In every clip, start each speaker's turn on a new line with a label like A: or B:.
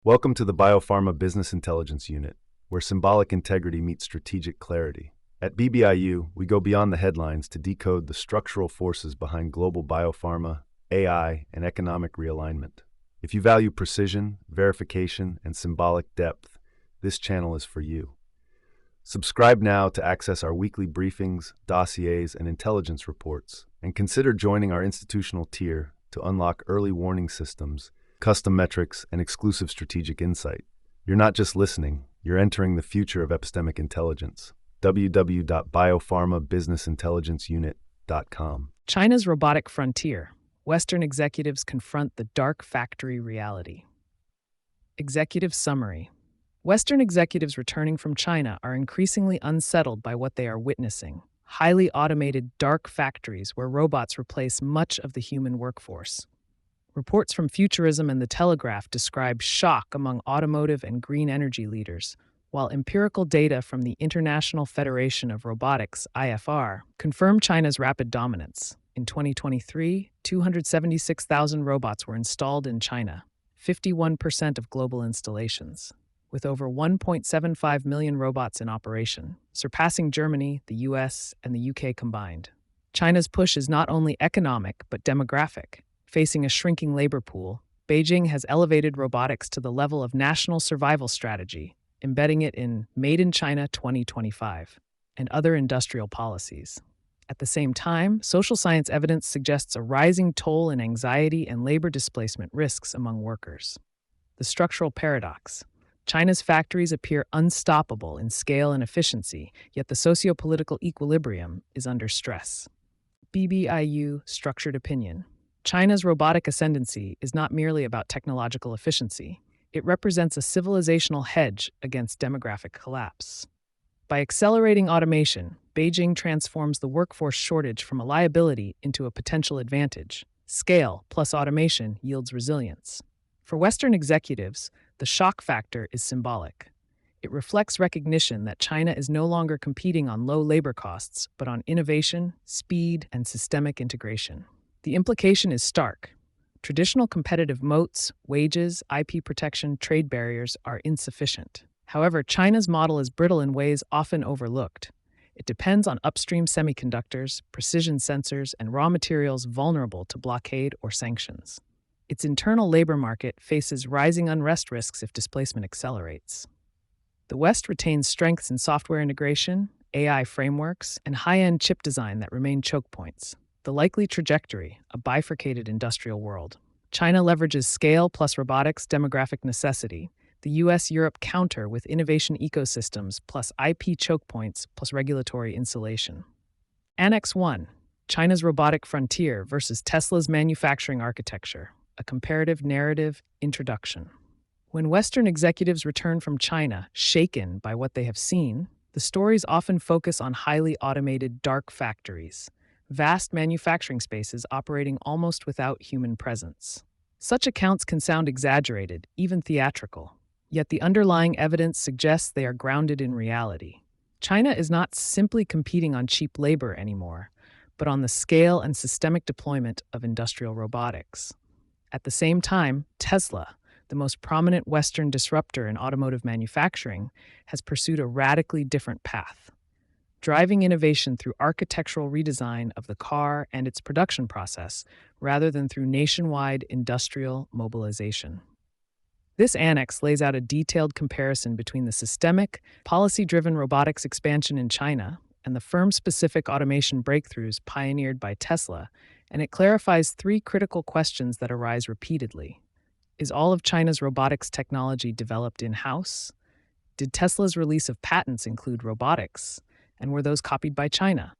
A: Welcome to the BioPharma Business Intelligence Unit, where symbolic integrity meets strategic clarity. At BBIU, we go beyond the headlines to decode the structural forces behind global biopharma, AI, and economic realignment. If you value precision, verification, and symbolic depth, this channel is for you. Subscribe now to access our weekly briefings, dossiers, and intelligence reports, and consider joining our institutional tier to unlock early warning systems, custom metrics, and exclusive strategic insight. You're not just listening, you're entering the future of epistemic intelligence. www.biopharmabusinessintelligenceunit.com.
B: China's robotic frontier. Western executives confront the dark factory reality. Executive summary. Western executives returning from China are increasingly unsettled by what they are witnessing. Highly automated dark factories where robots replace much of the human workforce. Reports from Futurism and The Telegraph describe shock among automotive and green energy leaders, while empirical data from the International Federation of Robotics, IFR, confirm China's rapid dominance. In 2023, 276,000 robots were installed in China, 51% of global installations, with over 1.75 million robots in operation, surpassing Germany, the US, and the UK combined. China's push is not only economic but demographic. Facing a shrinking labor pool, Beijing has elevated robotics to the level of national survival strategy, embedding it in Made in China 2025 and other industrial policies. At the same time, social science evidence suggests a rising toll in anxiety and labor displacement risks among workers. The structural paradox. China's factories appear unstoppable in scale and efficiency, yet the socio-political equilibrium is under stress. BBIU Structured Opinion. China's robotic ascendancy is not merely about technological efficiency. It represents a civilizational hedge against demographic collapse. By accelerating automation, Beijing transforms the workforce shortage from a liability into a potential advantage. Scale plus automation yields resilience. For Western executives, the shock factor is symbolic. It reflects recognition that China is no longer competing on low labor costs, but on innovation, speed, and systemic integration. The implication is stark. Traditional competitive moats, wages, IP protection, trade barriers are insufficient. However, China's model is brittle in ways often overlooked. It depends on upstream semiconductors, precision sensors, and raw materials vulnerable to blockade or sanctions. Its internal labor market faces rising unrest risks if displacement accelerates. The West retains strengths in software integration, AI frameworks, and high-end chip design that remain choke points. The likely trajectory, a bifurcated industrial world. China leverages scale plus robotics demographic necessity. The US-Europe counter with innovation ecosystems plus IP choke points plus regulatory insulation. Annex 1. China's robotic frontier versus Tesla's manufacturing architecture. A comparative narrative introduction. When Western executives return from China, shaken by what they have seen, the stories often focus on highly automated dark factories. Vast manufacturing spaces operating almost without human presence. Such accounts can sound exaggerated, even theatrical, yet the underlying evidence suggests they are grounded in reality. China is not simply competing on cheap labor anymore, but on the scale and systemic deployment of industrial robotics. At the same time, Tesla, the most prominent Western disruptor in automotive manufacturing, has pursued a radically different path. Driving innovation through architectural redesign of the car and its production process, rather than through nationwide industrial mobilization. This annex lays out a detailed comparison between the systemic, policy-driven robotics expansion in China and the firm-specific automation breakthroughs pioneered by Tesla, and it clarifies three critical questions that arise repeatedly. Is all of China's robotics technology developed in-house? Did Tesla's release of patents include robotics? And were those copied by China?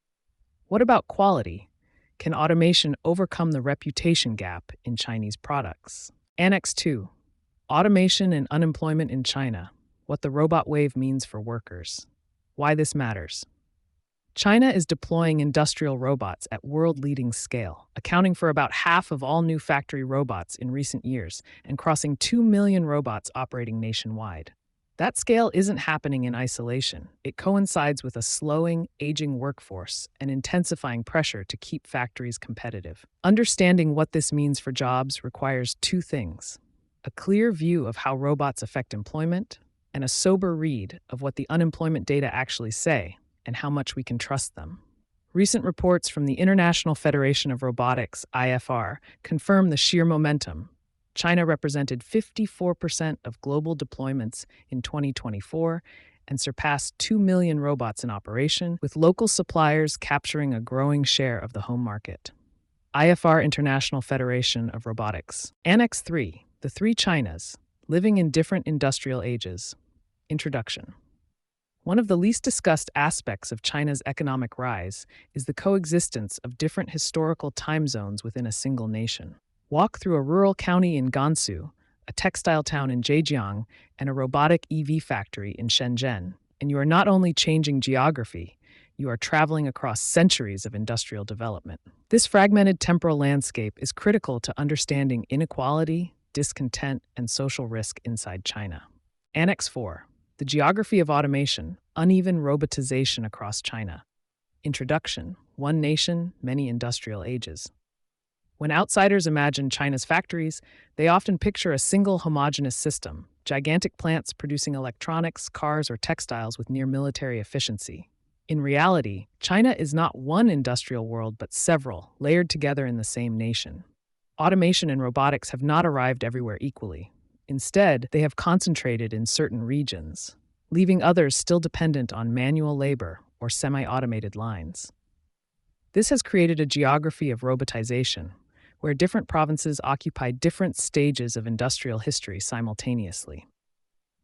B: What about quality? Can automation overcome the reputation gap in Chinese products? Annex 2. Automation and unemployment in China. What the robot wave means for workers. Why this matters. China is deploying industrial robots at world-leading scale, accounting for about half of all new factory robots in recent years and crossing 2 million robots operating nationwide. That scale isn't happening in isolation. It coincides with a slowing, aging workforce and intensifying pressure to keep factories competitive. Understanding what this means for jobs requires two things. a clear view of how robots affect employment, and a sober read of what the unemployment data actually say and how much we can trust them. Recent reports from the International Federation of Robotics, IFR, confirm the sheer momentum. China represented 54% of global deployments in 2024 and surpassed 2 million robots in operation, with local suppliers capturing a growing share of the home market. IFR International Federation of Robotics. Annex 3, The Three Chinas, Living in Different Industrial Ages. Introduction. One of the least discussed aspects of China's economic rise is the coexistence of different historical time zones within a single nation. Walk through a rural county in Gansu, a textile town in Zhejiang, and a robotic EV factory in Shenzhen, and you are not only changing geography, you are traveling across centuries of industrial development. This fragmented temporal landscape is critical to understanding inequality, discontent, and social risk inside China. Annex 4. The Geography of Automation, Uneven Robotization Across China. Introduction. One Nation, Many Industrial Ages. When outsiders imagine China's factories, they often picture a single homogeneous system, gigantic plants producing electronics, cars, or textiles with near-military efficiency. In reality, China is not one industrial world but several, layered together in the same nation. Automation and robotics have not arrived everywhere equally. Instead, they have concentrated in certain regions, leaving others still dependent on manual labor or semi-automated lines. This has created a geography of robotization, where different provinces occupy different stages of industrial history simultaneously.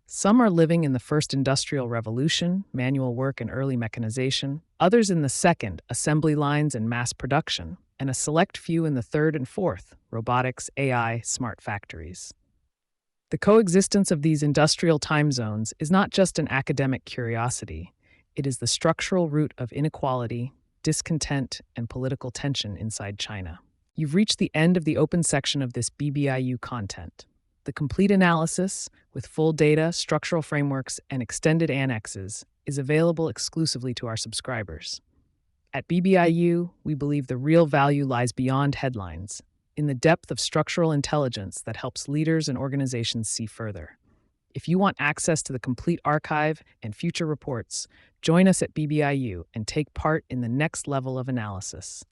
B: Some are living in the first industrial revolution, manual work and early mechanization, others in the second, assembly lines and mass production, and a select few in the third and fourth, robotics, AI, smart factories. The coexistence of these industrial time zones is not just an academic curiosity, it is the structural root of inequality, discontent, and political tension inside China. You've reached the end of the open section of this BBIU content. The complete analysis, with full data, structural frameworks, and extended annexes, is available exclusively to our subscribers. At BBIU, we believe the real value lies beyond headlines, in the depth of structural intelligence that helps leaders and organizations see further. If you want access to the complete archive and future reports, join us at BBIU and take part in the next level of analysis.